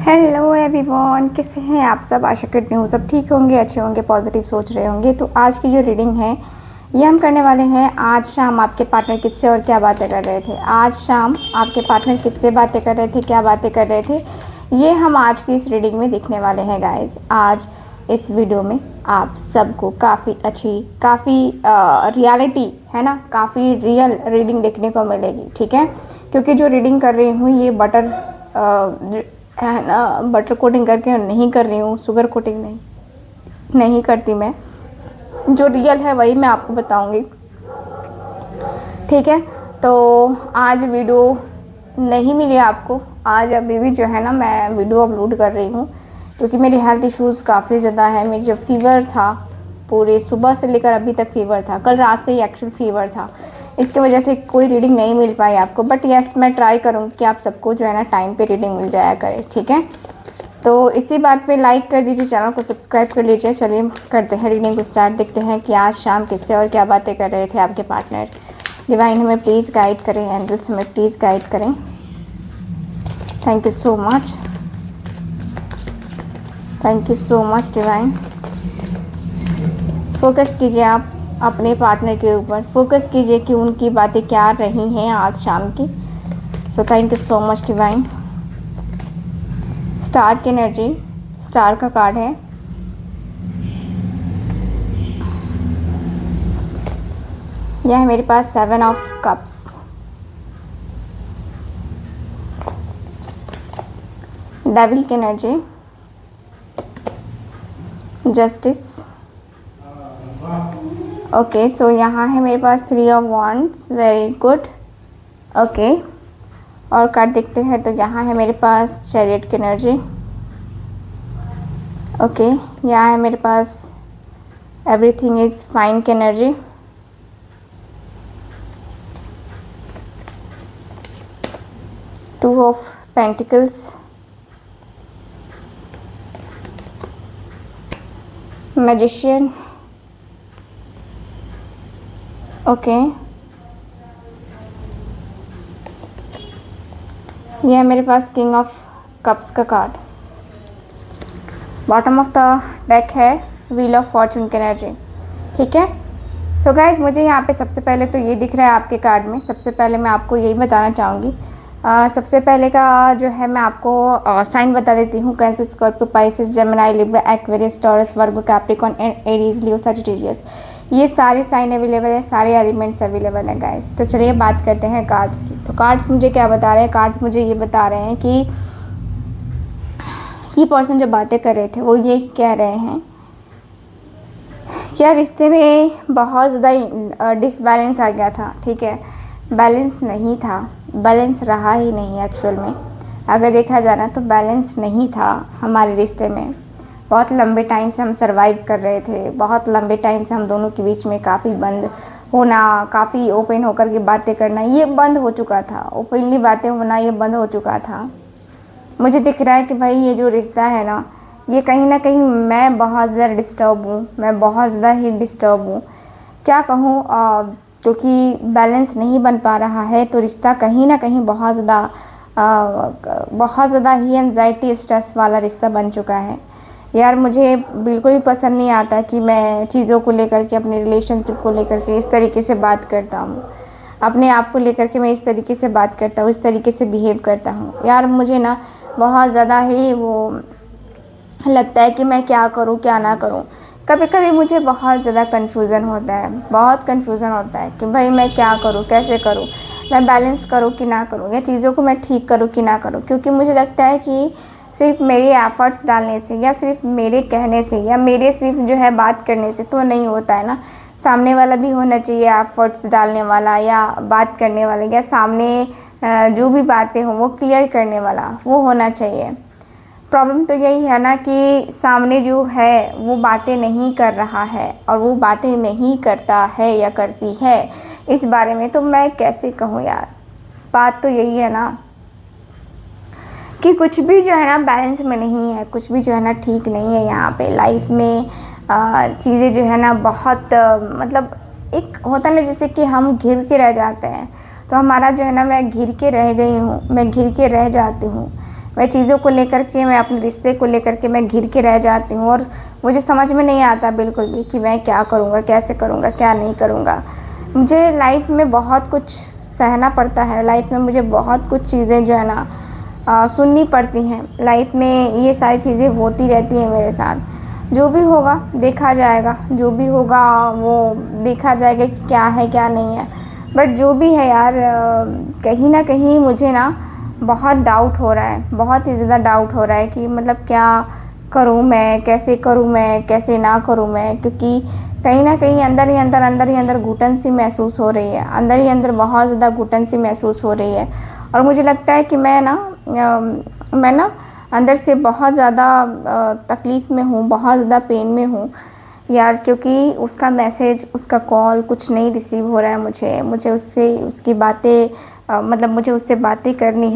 Hello everyone, कैसे हैं आप सब। आशा करती हूँ सब ठीक होंगे, अच्छे होंगे, पॉजिटिव सोच रहे होंगे। तो आज की जो रीडिंग है ये हम करने वाले हैं। आज शाम आपके पार्टनर किससे और क्या बातें कर रहे थे। आज शाम आपके पार्टनर किससे बातें कर रहे थे, क्या बातें कर रहे थे, ये हम आज की इस रीडिंग में देखने वाले हैं गाइज। आज इस वीडियो में आप सबको काफ़ी अच्छी, काफ़ी रियलिटी है ना, काफ़ी रियल रीडिंग देखने को मिलेगी। ठीक है, क्योंकि जो रीडिंग कर रही हूँ ये बटर है ना, बटर कोटिंग करके नहीं कर रही हूँ, शुगर कोटिंग नहीं करती मैं। जो रियल है वही मैं आपको बताऊंगी। ठीक है, तो आज वीडियो नहीं मिली आपको। आज अभी भी जो है ना मैं वीडियो अपलोड कर रही हूँ, क्योंकि मेरी हेल्थ इश्यूज़ काफ़ी ज़्यादा है। मेरी जो फीवर था, पूरे सुबह से लेकर अभी तक फीवर था, कल रात से ही एक्चुअल फीवर था, इसकी वजह से कोई रीडिंग नहीं मिल पाई आपको। बट यस, मैं ट्राई करूँगी कि आप सबको जो है ना टाइम पे रीडिंग मिल जाया करे। ठीक है, तो इसी बात पे लाइक कर दीजिए, चैनल को सब्सक्राइब कर लीजिए। चलिए करते हैं रीडिंग को स्टार्ट। देखते हैं कि आज शाम किससे और क्या बातें कर रहे थे आपके पार्टनर। डिवाइन हमें प्लीज़ गाइड करें, एंजल्स हमें प्लीज़ गाइड करें। Thank you so much, thank you so much divine. Focus कीजिए आप अपने पार्टनर के ऊपर, फोकस कीजिए कि उनकी बातें क्या रही हैं आज शाम की। So thank you so much divine. Star की एनर्जी, स्टार का कार्ड है। यह है मेरे पास 7 ऑफ कप्स। डेविल की एनर्जी, जस्टिस। ओके, सो यहाँ है मेरे पास 3 of wands. Very good. Okay, और कार्ड देखते हैं तो यहाँ है मेरे पास चैरियट की एनर्जी। ओके, यहाँ है मेरे पास एवरीथिंग इज़ फाइन की energy. Two of pentacles, magician. Okay, यह है मेरे पास किंग ऑफ कप्स का card. Bottom of the deck है व्हील ऑफ फॉर्चून की एनर्जी। ठीक है, सो गाइज मुझे यहाँ पे सबसे पहले तो ये दिख रहा है आपके कार्ड में। सबसे पहले मैं आपको यही बताना चाहूँगी, सबसे पहले का जो है मैं आपको साइन बता देती हूँ। Cancer, Scorpio, Pisces, Gemini, Libra, Aquarius, Taurus, Virgo, Capricorn, Aries, Leo, Sagittarius, ये सारे साइन अवेलेबल है, सारे एलिमेंट्स अवेलेबल हैं गाइस। तो चलिए बात करते हैं कार्ड्स की। तो कार्ड्स मुझे क्या बता रहे हैं, कार्ड्स मुझे ये बता रहे हैं कि ये पर्सन जो बातें कर रहे थे वो ये कह रहे हैं क्या रिश्ते में बहुत ज़्यादा डिसबैलेंस आ गया था। ठीक है, बैलेंस नहीं था, बैलेंस रहा ही नहीं एक्चुअल में। अगर देखा जाए ना तो बैलेंस नहीं था हमारे रिश्ते में। बहुत लंबे टाइम से हम सरवाइव कर रहे थे, बहुत लंबे टाइम से हम दोनों के बीच में काफ़ी बंद होना, काफ़ी ओपन होकर के बातें करना, ये बंद हो चुका था। ओपनली बातें होना ये बंद हो चुका था। मुझे दिख रहा है कि भाई ये जो रिश्ता है ना, ये कहीं ना कहीं मैं बहुत ज़्यादा डिस्टर्ब हूँ, मैं बहुत ज़्यादा ही डिस्टर्ब हूँ। क्या कहूँ, क्योंकि बैलेंस नहीं बन पा रहा है तो रिश्ता कहीं ना कहीं बहुत ज़्यादा ही एंजाइटी, स्ट्रेस वाला रिश्ता बन चुका है। यार मुझे बिल्कुल भी पसंद नहीं आता कि मैं चीज़ों को लेकर के, अपने रिलेशनशिप को लेकर के इस तरीके से बात करता हूँ, अपने आप को लेकर के मैं इस तरीके से बात करता हूँ, इस तरीके से बिहेव करता हूँ। यार मुझे ना बहुत ज़्यादा ही वो लगता है कि मैं क्या करूँ क्या ना करूँ। कभी कभी मुझे बहुत ज़्यादा कन्फ्यूज़न होता है, बहुत कन्फ्यूज़न होता है कि भाई मैं क्या करूँ, कैसे करूँ, मैं बैलेंस करूँ कि ना करूँ, या चीज़ों को मैं ठीक करूँ कि ना करूँ। क्योंकि मुझे लगता है कि सिर्फ मेरे एफ़र्ट्स डालने से, या सिर्फ मेरे कहने से, या मेरे सिर्फ जो है बात करने से तो नहीं होता है ना। सामने वाला भी होना चाहिए एफ़र्ट्स डालने वाला, या बात करने वाला, या सामने जो भी बातें हों वो क्लियर करने वाला वो होना चाहिए। प्रॉब्लम तो यही है ना कि सामने जो है वो बातें नहीं कर रहा है, और वो बातें नहीं करता है या करती है इस बारे में तो मैं कैसे कहूँ यार। बात तो यही है ना कि कुछ भी जो है ना बैलेंस में नहीं है, कुछ भी जो है ना ठीक नहीं है यहाँ पे लाइफ में। चीज़ें जो है ना बहुत मतलब एक होता ना जैसे कि हम घिर के रह जाते हैं, तो हमारा जो है ना मैं घिर के रह गई हूँ, मैं घिर के रह जाती हूँ। मैं चीज़ों को लेकर के, मैं अपने रिश्ते को लेकर के मैं घिर के रह जाती हूँ और मुझे समझ में नहीं आता बिल्कुल भी कि मैं क्या करूँगा, कैसे करूँगा, क्या नहीं करूँगा। मुझे लाइफ में बहुत कुछ सहना पड़ता है, लाइफ में मुझे बहुत कुछ चीज़ें जो है ना सुननी पड़ती हैं। लाइफ में ये सारी चीज़ें होती रहती हैं मेरे साथ। जो भी होगा देखा जाएगा, जो भी होगा वो देखा जाएगा कि क्या है क्या नहीं है। बट जो भी है यार, कहीं ना कहीं मुझे ना बहुत डाउट हो रहा है, बहुत ही ज़्यादा डाउट हो रहा है कि मतलब क्या करूँ मैं, कैसे करूँ मैं, कैसे ना करूँ मैं। क्योंकि कहीं ना कहीं अंदर ही अंदर घुटन सी महसूस हो रही है, अंदर ही अंदर बहुत ज़्यादा घुटन सी महसूस हो रही है। और मुझे लगता है कि मैं ना अंदर से बहुत ज़्यादा तकलीफ़ में हूँ, बहुत ज़्यादा पेन में हूँ यार। क्योंकि उसका मैसेज, उसका कॉल कुछ नहीं रिसीव हो रहा है। मुझे उससे उसकी बातें मतलब मुझे उससे बातें करनी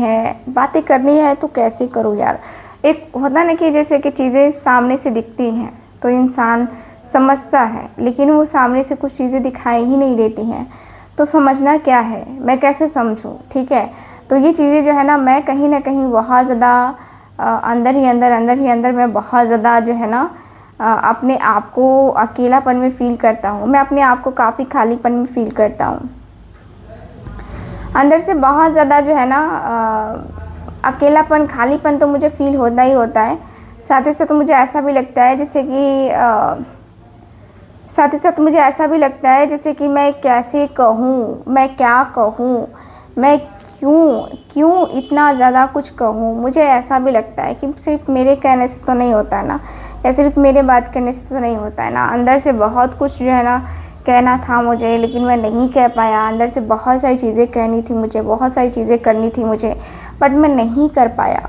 है तो कैसे करूँ यार। एक होता ना कि जैसे कि चीज़ें सामने से दिखती हैं तो इंसान समझता है, लेकिन वो सामने से कुछ चीज़ें दिखाई ही नहीं देती हैं। तो समझना क्या है, मैं कैसे समझूँ, ठीक है। तो ये चीज़ें जो है ना, मैं कहीं ना कहीं बहुत ज़्यादा अंदर ही अंदर मैं बहुत ज़्यादा जो है ना अपने आप को अकेलापन में फ़ील करता हूँ। मैं अपने आप को काफ़ी खालीपन में फ़ील करता हूँ। अंदर से बहुत ज़्यादा जो है ना अकेलापन, खालीपन तो मुझे फ़ील होता ही होता है। साथ ही साथ मुझे ऐसा भी लगता है जैसे कि मैं कैसे कहूँ, मैं क्या कहूँ, मैं क्यों इतना ज़्यादा कुछ कहूँ। मुझे ऐसा भी लगता है कि सिर्फ मेरे कहने से तो नहीं होता है ना, या सिर्फ मेरे बात करने से तो नहीं होता है ना। अंदर से बहुत कुछ जो है ना कहना था मुझे, लेकिन मैं नहीं कह पाया। अंदर से बहुत सारी चीज़ें कहनी थी मुझे, बहुत सारी चीज़ें करनी थी मुझे, बट मैं नहीं कर पाया।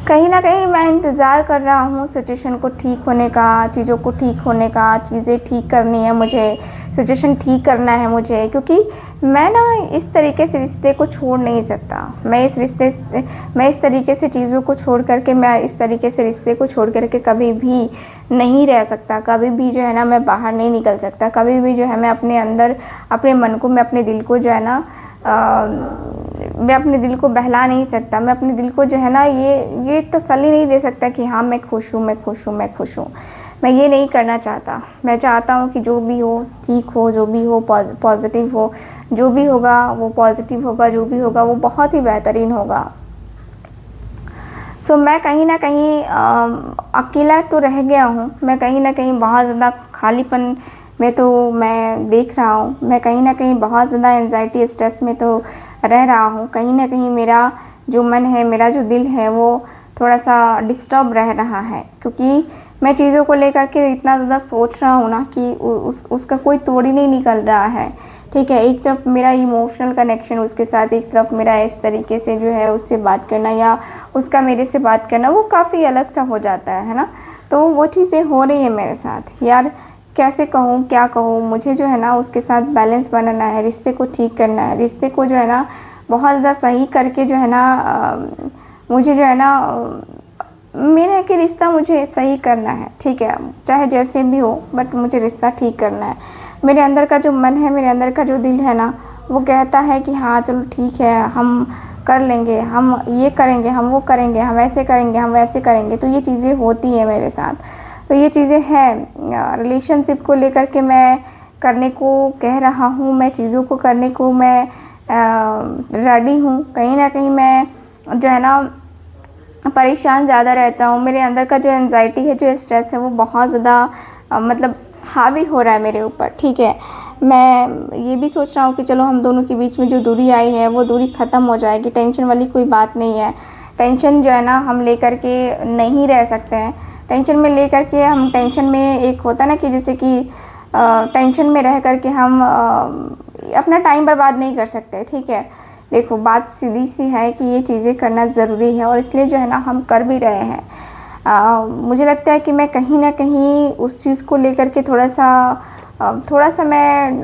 कहीं ना कहीं मैं इंतज़ार कर रहा हूँ सिचुएशन को ठीक होने का, चीज़ों को ठीक होने का, चीज़ें ठीक करनी है मुझे, सिचुएशन ठीक करना है मुझे। क्योंकि मैं ना इस तरीके से रिश्ते को छोड़ नहीं सकता। मैं इस तरीके से चीज़ों को छोड़ करके, मैं इस तरीके से रिश्ते को छोड़ करके कभी भी नहीं रह सकता। कभी भी जो है ना मैं बाहर नहीं निकल सकता। कभी भी जो है मैं अपने अंदर, अपने मन को, मैं अपने दिल को जो है ना मैं अपने दिल को बहला नहीं सकता। मैं अपने दिल को जो है ना ये तसल्ली नहीं दे सकता कि हाँ मैं खुश हूँ, मैं खुश हूँ, मैं खुश हूँ। मैं ये नहीं करना चाहता। मैं चाहता हूँ कि जो भी हो ठीक हो, जो भी हो पॉजिटिव हो, जो भी होगा वो पॉजिटिव होगा, जो भी होगा वो बहुत ही बेहतरीन होगा। सो मैं कहीं ना कहीं अकेला तो रह गया हूँ। मैं कहीं ना कहीं बहुत ज़्यादा खालीपन में तो मैं देख रहा हूँ। मैं कहीं ना कहीं बहुत ज़्यादा एंजाइटी, स्ट्रेस में तो रह रहा हूँ। कहीं ना कहीं मेरा जो मन है, मेरा जो दिल है वो थोड़ा सा डिस्टर्ब रह रहा है। क्योंकि मैं चीज़ों को लेकर के इतना ज़्यादा सोच रहा हूँ ना कि उसका कोई तोड़ ही नहीं निकल रहा है, ठीक है। एक तरफ मेरा इमोशनल कनेक्शन उसके साथ, एक तरफ मेरा इस तरीके से जो है उससे बात करना या उसका मेरे से बात करना, वो काफ़ी अलग सा हो जाता है ना। तो वो चीज़ें हो रही है मेरे साथ यार। कैसे कहूँ, क्या कहूँ। मुझे जो है ना उसके साथ बैलेंस बनाना है, रिश्ते को ठीक करना है, रिश्ते को जो है ना बहुत ज़्यादा सही करके जो है ना मुझे जो है ना मेरा कि रिश्ता मुझे सही करना है, ठीक है। चाहे जैसे भी हो, बट मुझे रिश्ता ठीक करना है। मेरे अंदर का जो मन है, मेरे अंदर का जो दिल है ना, वो कहता है कि हाँ चलो ठीक है, हम कर लेंगे, हम ये करेंगे, हम वो करेंगे, हम ऐसे करेंगे, हम वैसे करेंगे। तो ये चीज़ें होती हैं मेरे साथ। तो ये चीज़ें हैं रिलेशनशिप को लेकर के मैं करने को कह रहा हूँ। मैं चीज़ों को करने को मैं रेडी हूँ। कहीं ना कहीं मैं जो है ना परेशान ज़्यादा रहता हूँ। मेरे अंदर का जो एंजाइटी है, जो स्ट्रेस है, वो बहुत ज़्यादा मतलब हावी हो रहा है मेरे ऊपर, ठीक है। मैं ये भी सोच रहा हूँ कि चलो हम दोनों के बीच में जो दूरी आई है वो दूरी ख़त्म हो जाएगी। टेंशन वाली कोई बात नहीं है। टेंशन जो है ना हम लेकर के नहीं रह सकते हैं। टेंशन में लेकर के हम टेंशन में एक होता है ना कि जैसे कि टेंशन में रह करके हम अपना टाइम बर्बाद नहीं कर सकते, ठीक है। देखो बात सीधी सी है कि ये चीज़ें करना ज़रूरी है और इसलिए जो है ना हम कर भी रहे हैं। मुझे लगता है कि मैं कहीं ना कहीं उस चीज़ को लेकर के थोड़ा सा मैं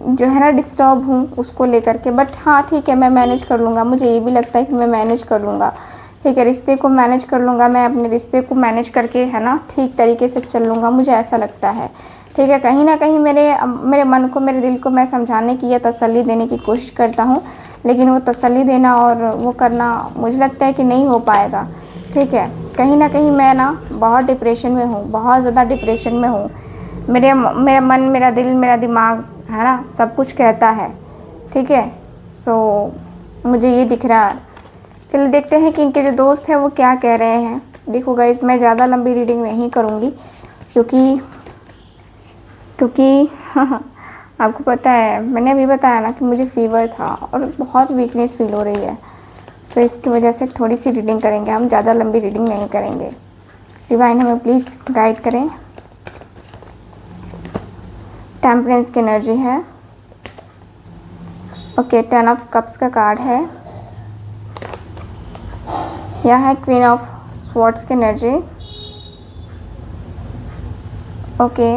जो है ना डिस्टर्ब हूँ उसको लेकर के। बट हाँ ठीक है, मैं मैनेज कर लूँगा। मुझे ये भी लगता है कि मैं मैनेज कर लूँगा, ठीक है। रिश्ते को मैनेज कर लूँगा। मैं अपने रिश्ते को मैनेज करके है ना ठीक तरीके से चल लूँगा, मुझे ऐसा लगता है। ठीक है। कहीं ना कहीं मेरे मन को, मेरे दिल को मैं समझाने की या तसल्ली देने की कोशिश करता हूँ, लेकिन वो तसल्ली देना और वो करना मुझे लगता है कि नहीं हो पाएगा। ठीक है। कहीं ना कहीं मैं ना बहुत डिप्रेशन में हूँ, बहुत ज़्यादा डिप्रेशन में हूँ। मेरा मन, मेरा दिल, मेरा दिमाग है ना, सब कुछ कहता है। ठीक है। सो मुझे ये दिख रहा है। चलिए देखते हैं कि इनके जो दोस्त हैं वो क्या कह रहे हैं। देखो गाइस, मैं ज़्यादा लंबी रीडिंग नहीं करूँगी क्योंकि आपको पता है, मैंने अभी बताया ना कि मुझे फ़ीवर था और बहुत वीकनेस फील हो रही है। सो इसकी वजह से थोड़ी सी रीडिंग करेंगे हम, ज़्यादा लंबी रीडिंग नहीं करेंगे। डिवाइन हमें प्लीज़ गाइड करें। टेम्परेंस की एनर्जी है। ओके, 10 ऑफ कप्स का कार्ड है। यह है क्वीन ऑफ स्वॉर्ड्स की energy. Okay,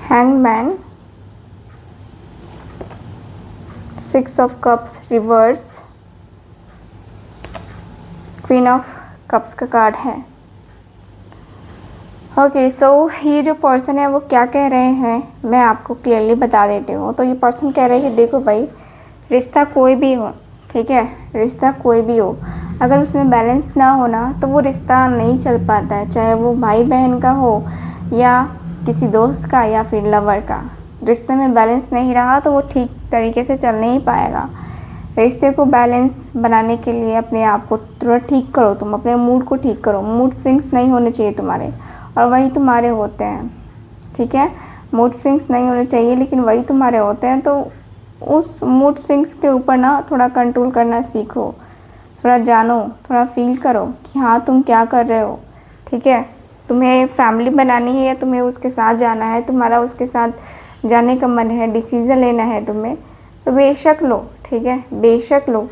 hangman, 6 of cups reverse, queen of cups का कार्ड है। ओके, सो ये जो पर्सन है वो क्या कह रहे हैं मैं आपको क्लियरली बता देती हूँ। तो ये पर्सन कह रहे हैं कि देखो भाई, रिश्ता कोई भी हो, ठीक है, रिश्ता कोई भी हो, अगर उसमें बैलेंस ना हो ना तो वो रिश्ता नहीं चल पाता है। चाहे वो भाई बहन का हो या किसी दोस्त का या फिर लवर का, रिश्ते में बैलेंस नहीं रहा तो वो ठीक तरीके से चल नहीं पाएगा। रिश्ते को बैलेंस बनाने के लिए अपने आप को थोड़ा ठीक करो, तुम अपने मूड को ठीक करो। मूड स्विंग्स नहीं होने चाहिए तुम्हारे, और वही तुम्हारे होते हैं। ठीक है, मूड स्विंग्स नहीं होने चाहिए लेकिन वही तुम्हारे होते हैं। तो उस मूड स्विंग्स के ऊपर ना थोड़ा कंट्रोल करना सीखो, थोड़ा जानो, थोड़ा फील करो कि हाँ तुम क्या कर रहे हो। ठीक है, तुम्हें फैमिली बनानी है या तुम्हें उसके साथ जाना है, तुम्हारा उसके साथ जाने का मन है, डिसीज़न लेना है तुम्हें, तो बेशक लो। ठीक है, बेशक लो,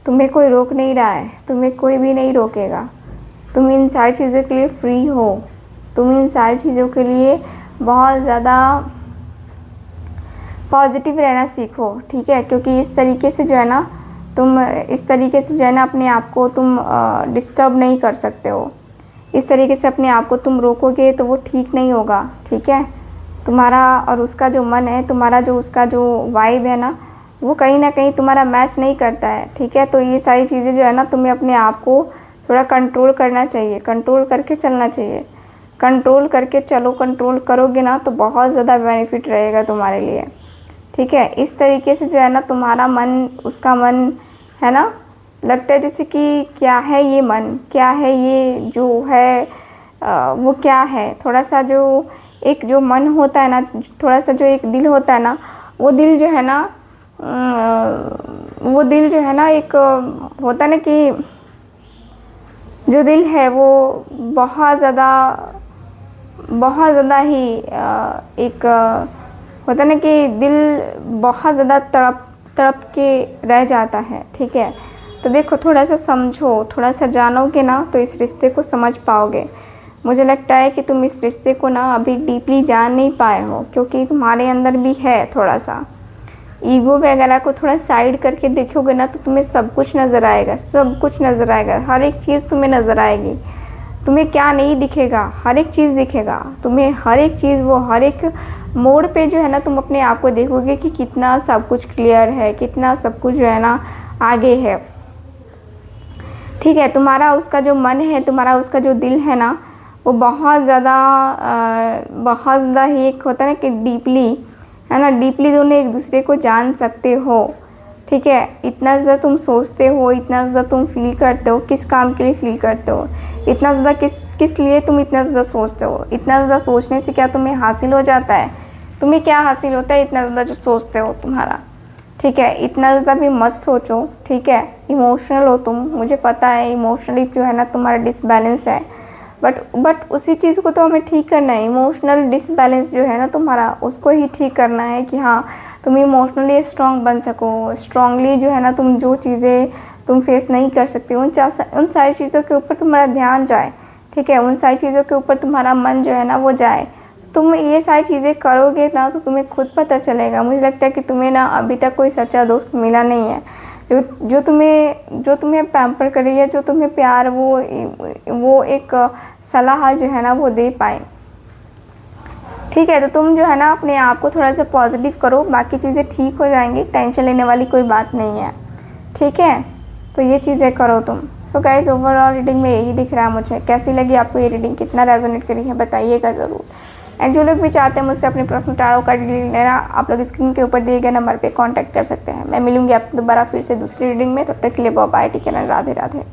तुम्हें कोई रोक नहीं रहा है, तुम्हें कोई भी नहीं रोकेगा। तुम इन सारी चीज़ों के लिए फ्री हो, तुम इन सारी चीज़ों के लिए बहुत ज़्यादा पॉजिटिव रहना सीखो। ठीक है, क्योंकि इस तरीके से जो है ना, तुम इस तरीके से जो है ना अपने आप को तुम डिस्टर्ब नहीं कर सकते हो। इस तरीके से अपने आप को तुम रोकोगे तो वो ठीक नहीं होगा। ठीक है, तुम्हारा और उसका जो मन है, तुम्हारा जो उसका जो वाइब है ना, वो कहीं ना कहीं तुम्हारा मैच नहीं करता है। ठीक है, तो ये सारी चीज़ें जो है ना तुम्हें अपने आप को थोड़ा कंट्रोल करना चाहिए, कंट्रोल करके चलना चाहिए। कंट्रोल करके चलो, कंट्रोल करोगे ना तो बहुत ज़्यादा बेनिफिट रहेगा तुम्हारे लिए। ठीक है, इस तरीके से जो है ना तुम्हारा मन, उसका मन है ना, लगता है जैसे कि क्या है ये मन, क्या है ये जो है वो क्या है। थोड़ा सा जो एक जो मन होता है ना, थोड़ा सा जो एक दिल होता है ना, वो दिल जो है ना, वो दिल जो है ना, एक होता है ना कि जो दिल है वो बहुत ज़्यादा ही एक होता है ना कि दिल बहुत ज़्यादा तड़प के रह जाता है। ठीक है, तो देखो थोड़ा सा समझो, थोड़ा सा जानोगे ना तो इस रिश्ते को समझ पाओगे। मुझे लगता है कि तुम इस रिश्ते को ना अभी डीपली जान नहीं पाए हो, क्योंकि तुम्हारे अंदर भी है थोड़ा सा ईगो वगैरह को थोड़ा साइड करके देखोगे ना तो तुम्हें सब कुछ नज़र आएगा, सब कुछ नज़र आएगा, हर एक चीज़ तुम्हें नज़र आएगी। तुम्हें क्या नहीं दिखेगा, हर एक चीज़ दिखेगा तुम्हें, हर एक चीज़, वो हर एक मोड़ पे जो है ना तुम अपने आप को देखोगे कि कितना सब कुछ क्लियर है, कितना सब कुछ जो है ना आगे है। ठीक है, तुम्हारा उसका जो मन है, तुम्हारा उसका जो दिल है ना, वो बहुत ज़्यादा ही एक होता है ना कि डीपली, है ना, डीपली दोनों एक दूसरे को जान सकते हो। ठीक है, इतना ज़्यादा तुम सोचते हो, इतना ज़्यादा तुम फील करते हो, किस काम के लिए फील करते हो, इतना ज़्यादा किस लिए तुम इतना ज़्यादा सोचते हो। इतना ज़्यादा सोचने से क्या तुम्हें हासिल हो जाता है? तुम्हें क्या हासिल होता है इतना ज़्यादा जो सोचते हो तुम्हारा? ठीक है, इतना ज़्यादा भी मत सोचो। ठीक है, इमोशनल हो तुम, मुझे पता है इमोशनली जो है ना तुम्हारा डिसबैलेंस है, बट उसी चीज़ को तो हमें ठीक करना है। इमोशनल डिसबैलेंस जो है ना तुम्हारा, उसको ही ठीक करना है कि हाँ तुम इमोशनली स्ट्रॉन्ग बन सको। स्ट्रॉन्गली जो है ना तुम जो चीज़ें तुम फेस नहीं कर सकते उन सारी चीज़ों के ऊपर तुम्हारा ध्यान जाए। ठीक है, उन सारी चीज़ों के ऊपर तुम्हारा मन जो है ना वो जाए। तुम ये सारी चीज़ें करोगे ना तो तुम्हें खुद पता चलेगा। मुझे लगता है कि तुम्हें ना अभी तक कोई सच्चा दोस्त मिला नहीं है जो तुम्हें पैम्पर करे या जो तुम्हें प्यार वो एक सलाह जो है ना वो दे पाए। ठीक है, तो तुम जो है ना अपने आप को थोड़ा सा पॉजिटिव करो, बाकी चीज़ें ठीक हो जाएंगी, टेंशन लेने वाली कोई बात नहीं है। ठीक है, तो ये चीज़ें करो तुम। सो गाइज, ओवरऑल रीडिंग में यही दिख रहा है मुझे। कैसी लगी आपको ये रीडिंग, कितना रेजोनेट करी है बताइएगा ज़रूर। एंड जो लोग भी चाहते हैं मुझसे अपने पर्सनल टारो कार्ड लेना, आप लोग स्क्रीन के ऊपर दिए गए नंबर पे कांटेक्ट कर सकते हैं। मैं मिलूंगी आपसे दोबारा फिर से दूसरी रीडिंग में। तब तक के लिए bye, take care, Radhe Radhe.